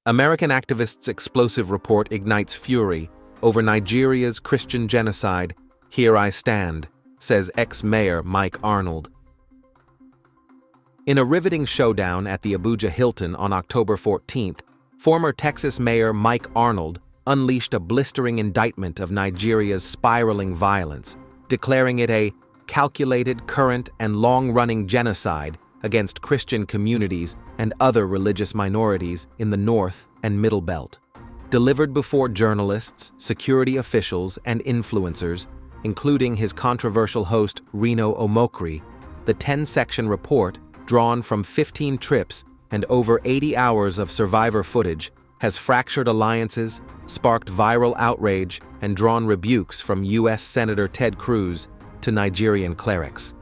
American activists' explosive report ignites fury over Nigeria's Christian genocide. Here I stand, says ex-mayor Mike Arnold. In a riveting showdown at the Abuja Hilton on October 14th, former Texas Mayor Mike Arnold unleashed a blistering indictment of Nigeria's spiraling violence, declaring it a calculated, current, and long-running genocide against Christian communities and other religious minorities in the North and Middle Belt. Delivered before journalists, security officials, and influencers, including his controversial host Reno Omokri, the 10-section report, drawn from 15 trips and over 80 hours of survivor footage, has fractured alliances, sparked viral outrage, and drawn rebukes from U.S. Senator Ted Cruz to Nigerian clerics.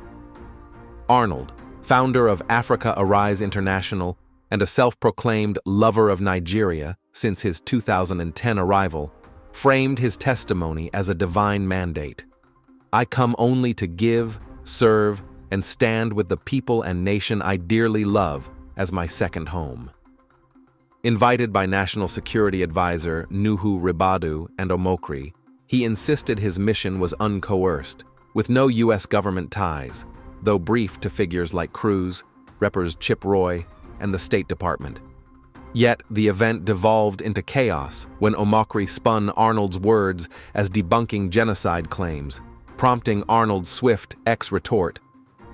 Arnold, founder of Africa Arise International and a self-proclaimed lover of Nigeria since his 2010 arrival, framed his testimony as a divine mandate. I come only to give, serve, and stand with the people and nation I dearly love as my second home. Invited by National Security Advisor Nuhu Ribadu and Omokri, he insisted his mission was uncoerced, with no U.S. government ties, though briefed to figures like Cruz, Reppers Chip Roy, and the State Department. Yet the event devolved into chaos when Omokri spun Arnold's words as debunking genocide claims, prompting Arnold's swift retort.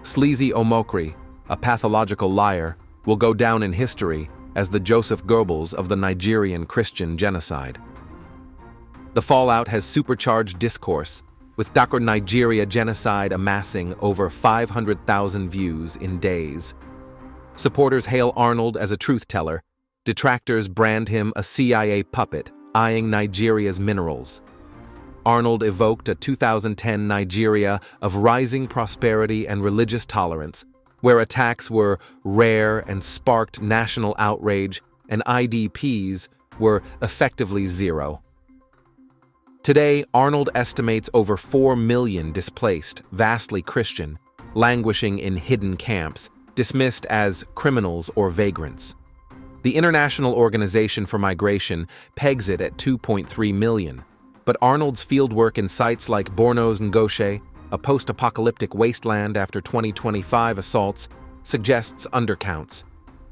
Sleazy Omokri, a pathological liar, will go down in history as the Joseph Goebbels of the Nigerian Christian genocide. The fallout has supercharged discourse, with Dr. Nigeria genocide amassing over 500,000 views in days. Supporters hail Arnold as a truth-teller. Detractors brand him a CIA puppet, eyeing Nigeria's minerals. Arnold evoked a 2010 Nigeria of rising prosperity and religious tolerance, where attacks were rare and sparked national outrage, and IDPs were effectively zero. Today, Arnold estimates over 4 million displaced, vastly Christian, languishing in hidden camps, dismissed as criminals or vagrants. The International Organization for Migration pegs it at 2.3 million, but Arnold's fieldwork in sites like Borno's Ngoshe, a post-apocalyptic wasteland after 2025 assaults, suggests undercounts.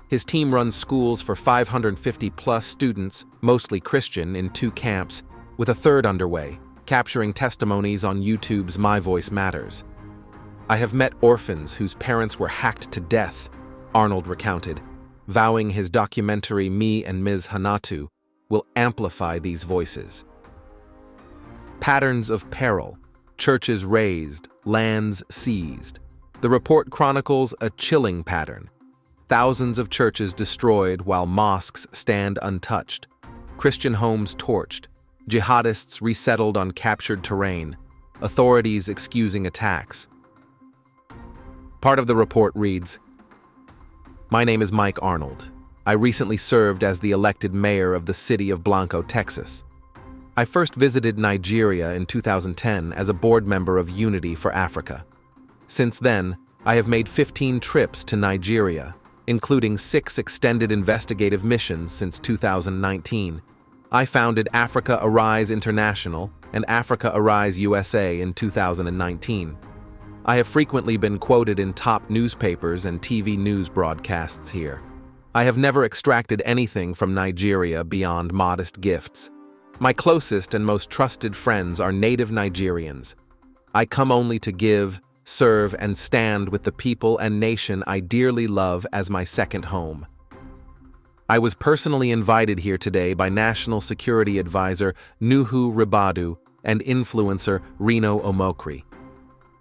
His team runs schools for 550-plus students, mostly Christian, in 2 camps, with a third underway, capturing testimonies on YouTube's My Voice Matters. I have met orphans whose parents were hacked to death, Arnold recounted, vowing his documentary Me and Ms. Hanatu will amplify these voices. Patterns of peril, churches razed, lands seized. The report chronicles a chilling pattern. Thousands of churches destroyed while mosques stand untouched, Christian homes torched, jihadists resettled on captured terrain, authorities excusing attacks. Part of the report reads, "My name is Mike Arnold. I recently served as the elected mayor of the city of Blanco, Texas. I first visited Nigeria in 2010 as a board member of Unity for Africa. Since then, I have made 15 trips to Nigeria, including 6 extended investigative missions since 2019. I founded Africa Arise International and Africa Arise USA in 2019. I have frequently been quoted in top newspapers and TV news broadcasts here. I have never extracted anything from Nigeria beyond modest gifts. My closest and most trusted friends are native Nigerians. I come only to give, serve, and stand with the people and nation I dearly love as my second home. I was personally invited here today by National Security Advisor Nuhu Ribadu and influencer Reno Omokri.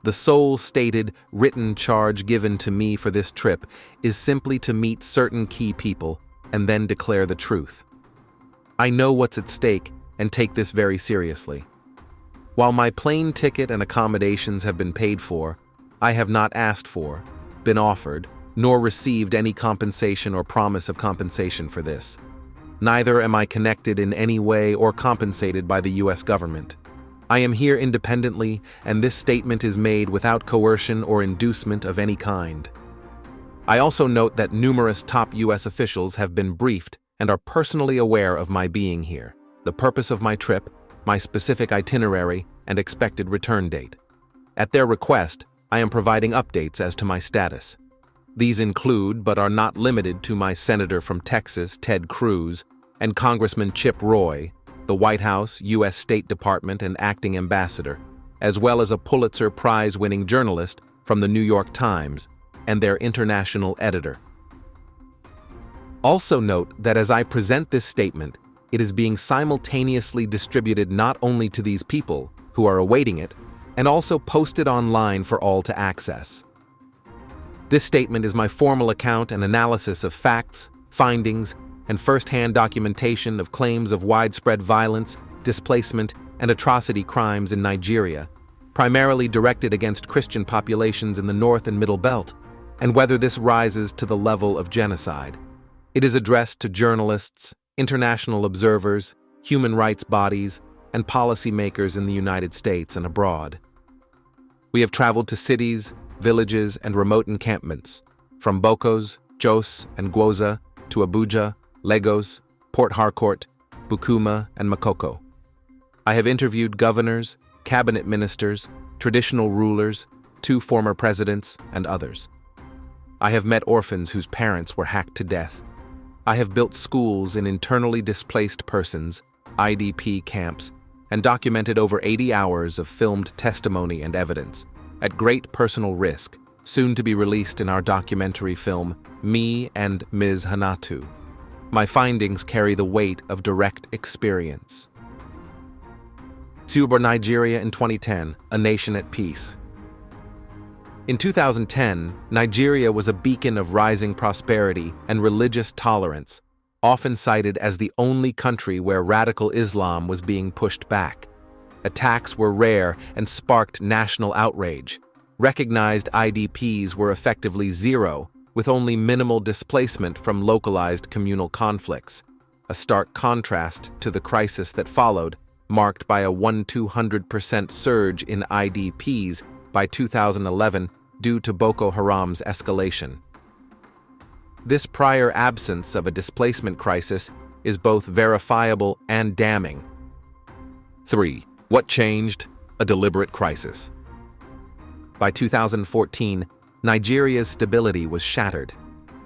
The sole stated, written charge given to me for this trip is simply to meet certain key people and then declare the truth. I know what's at stake and take this very seriously. While my plane ticket and accommodations have been paid for, I have not asked for, been offered, nor received any compensation or promise of compensation for this. Neither am I connected in any way or compensated by the U.S. government. I am here independently, and this statement is made without coercion or inducement of any kind. I also note that numerous top U.S. officials have been briefed and are personally aware of my being here, the purpose of my trip, my specific itinerary, and expected return date. At their request, I am providing updates as to my status. These include, but are not limited to, my Senator from Texas, Ted Cruz, and Congressman Chip Roy, the White House, U.S. State Department, and acting ambassador, as well as a Pulitzer Prize-winning journalist from the New York Times and their international editor. Also note that as I present this statement, it is being simultaneously distributed not only to these people who are awaiting it, and also posted online for all to access. This statement is my formal account and analysis of facts, findings, and first-hand documentation of claims of widespread violence, displacement, and atrocity crimes in Nigeria, primarily directed against Christian populations in the North and Middle Belt, and whether this rises to the level of genocide. It is addressed to journalists, international observers, human rights bodies, and policymakers in the United States and abroad. We have traveled to cities, villages, and remote encampments, from Bokos, Jos, and Gwoza to Abuja, Lagos, Port Harcourt, Bukuma, and Makoko. I have interviewed governors, cabinet ministers, traditional rulers, 2 former presidents, and others. I have met orphans whose parents were hacked to death. I have built schools in internally displaced persons, IDP camps, and documented over 80 hours of filmed testimony and evidence, at great personal risk, soon to be released in our documentary film, Me and Ms. Hanatu. My findings carry the weight of direct experience. Tuber, Nigeria in 2010, a nation at peace. In 2010, Nigeria was a beacon of rising prosperity and religious tolerance, often cited as the only country where radical Islam was being pushed back. Attacks were rare and sparked national outrage. Recognized IDPs were effectively zero, with only minimal displacement from localized communal conflicts, a stark contrast to the crisis that followed, marked by a 100% surge in IDPs by 2011 due to Boko Haram's escalation. This prior absence of a displacement crisis is both verifiable and damning. 3. What changed? A deliberate crisis. By 2014, Nigeria's stability was shattered.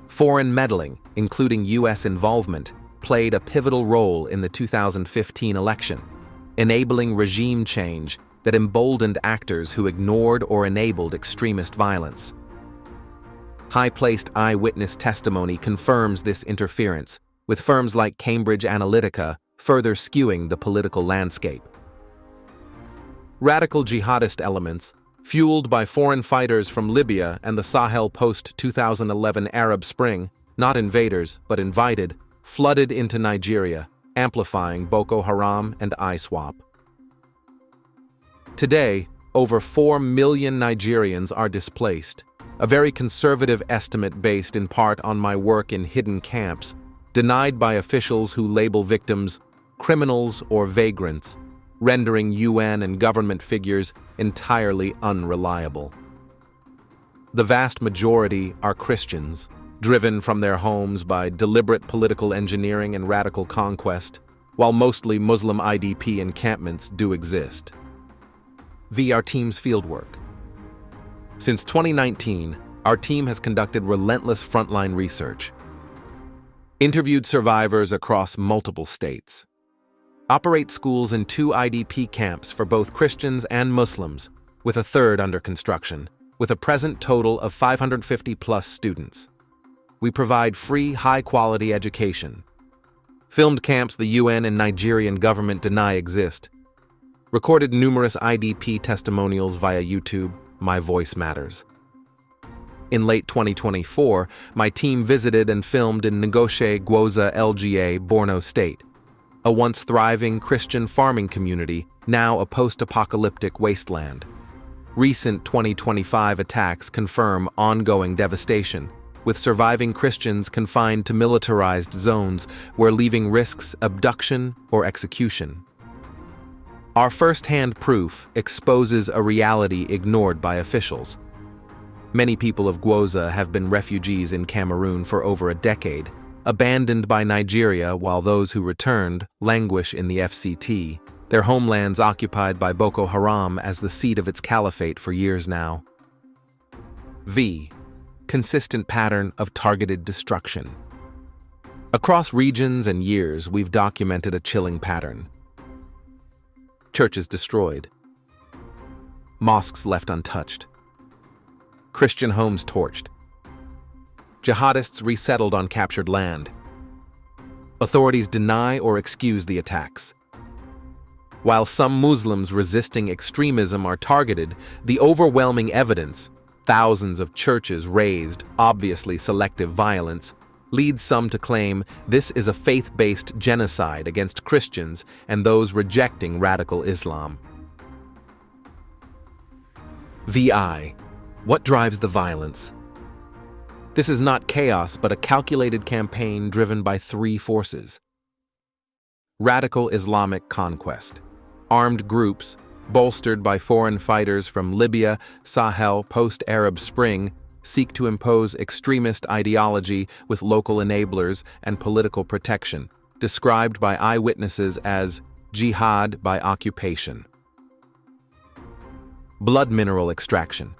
Foreign meddling, including U.S. involvement, played a pivotal role in the 2015 election, enabling regime change that emboldened actors who ignored or enabled extremist violence. High-placed eyewitness testimony confirms this interference, with firms like Cambridge Analytica further skewing the political landscape. Radical jihadist elements, fueled by foreign fighters from Libya and the Sahel post-2011 Arab Spring, not invaders but invited, flooded into Nigeria, amplifying Boko Haram and ISWAP. Today, over 4 million Nigerians are displaced, a very conservative estimate based in part on my work in hidden camps, denied by officials who label victims criminals or vagrants, rendering UN and government figures entirely unreliable. The vast majority are Christians, driven from their homes by deliberate political engineering and radical conquest, while mostly Muslim IDP encampments do exist. Our team's fieldwork. Since 2019, our team has conducted relentless frontline research, interviewed survivors across multiple states, operate schools in 2 IDP camps for both Christians and Muslims, with a 3rd under construction, with a present total of 550+ students. We provide free, high-quality education. Filmed camps the UN and Nigerian government deny exist. Recorded numerous IDP testimonials via YouTube. My voice matters. In late 2024, my team visited and filmed in Ngoshe Gwoza LGA, Borno State, a once thriving Christian farming community, now a post-apocalyptic wasteland. Recent 2025 attacks confirm ongoing devastation, with surviving Christians confined to militarized zones where leaving risks abduction or execution. Our first-hand proof exposes a reality ignored by officials. Many people of Gwoza have been refugees in Cameroon for over a decade, abandoned by Nigeria while those who returned languish in the FCT, their homelands occupied by Boko Haram as the seat of its caliphate for years now. V. Consistent pattern of targeted destruction. Across regions and years, we've documented a chilling pattern. Churches destroyed. Mosques left untouched. Christian homes torched. Jihadists resettled on captured land. Authorities deny or excuse the attacks. While some Muslims resisting extremism are targeted, the overwhelming evidence, thousands of churches razed, obviously selective violence, leads some to claim this is a faith-based genocide against Christians and those rejecting radical Islam. VI. What drives the violence? This is not chaos, but a calculated campaign driven by three forces. Radical Islamic conquest. Armed groups, bolstered by foreign fighters from Libya, Sahel, post-Arab Spring, seek to impose extremist ideology with local enablers and political protection, described by eyewitnesses as jihad by occupation. Blood mineral extraction.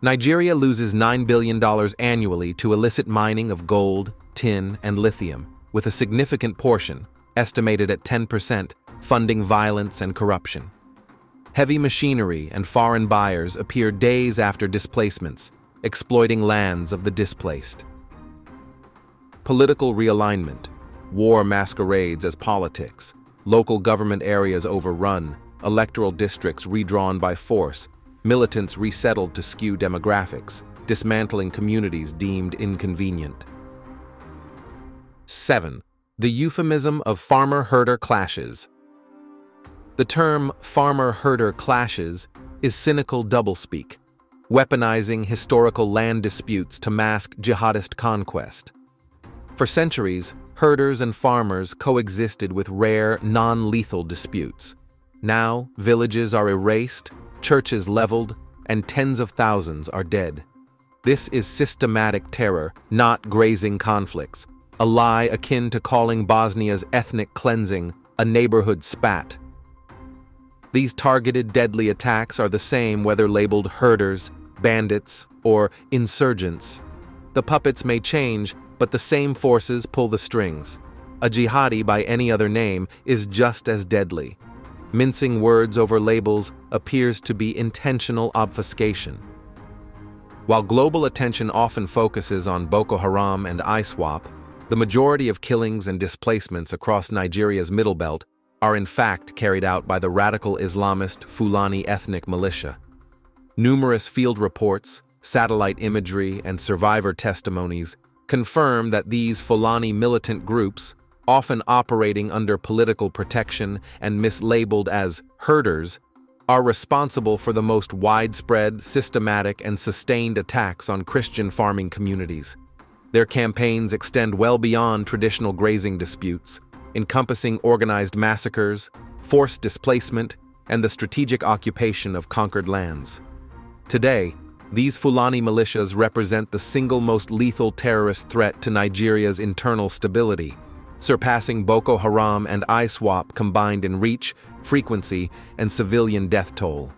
Nigeria loses $9 billion annually to illicit mining of gold, tin, and lithium, with a significant portion, estimated at 10%, funding violence and corruption. Heavy machinery and foreign buyers appear days after displacements, exploiting lands of the displaced. Political realignment. War masquerades as politics. Local government areas overrun, electoral districts redrawn by force, militants resettled to skew demographics, dismantling communities deemed inconvenient. 7. The euphemism of farmer-herder clashes. The term farmer-herder clashes is cynical doublespeak, weaponizing historical land disputes to mask jihadist conquest. For centuries, herders and farmers coexisted with rare, non-lethal disputes. Now, villages are erased, churches leveled, and tens of thousands are dead. This is systematic terror, not grazing conflicts, a lie akin to calling Bosnia's ethnic cleansing a neighborhood spat. These targeted deadly attacks are the same whether labeled herders, bandits, or insurgents. The puppets may change, but the same forces pull the strings. A jihadi by any other name is just as deadly. Mincing words over labels appears to be intentional obfuscation. While global attention often focuses on Boko Haram and ISWAP, the majority of killings and displacements across Nigeria's Middle Belt are in fact carried out by the radical Islamist Fulani ethnic militia. Numerous field reports, satellite imagery, and survivor testimonies confirm that these Fulani militant groups, often operating under political protection and mislabeled as herders, are responsible for the most widespread, systematic, and sustained attacks on Christian farming communities. Their campaigns extend well beyond traditional grazing disputes, encompassing organized massacres, forced displacement, and the strategic occupation of conquered lands. Today, these Fulani militias represent the single most lethal terrorist threat to Nigeria's internal stability, surpassing Boko Haram and ISWAP combined in reach, frequency, and civilian death toll.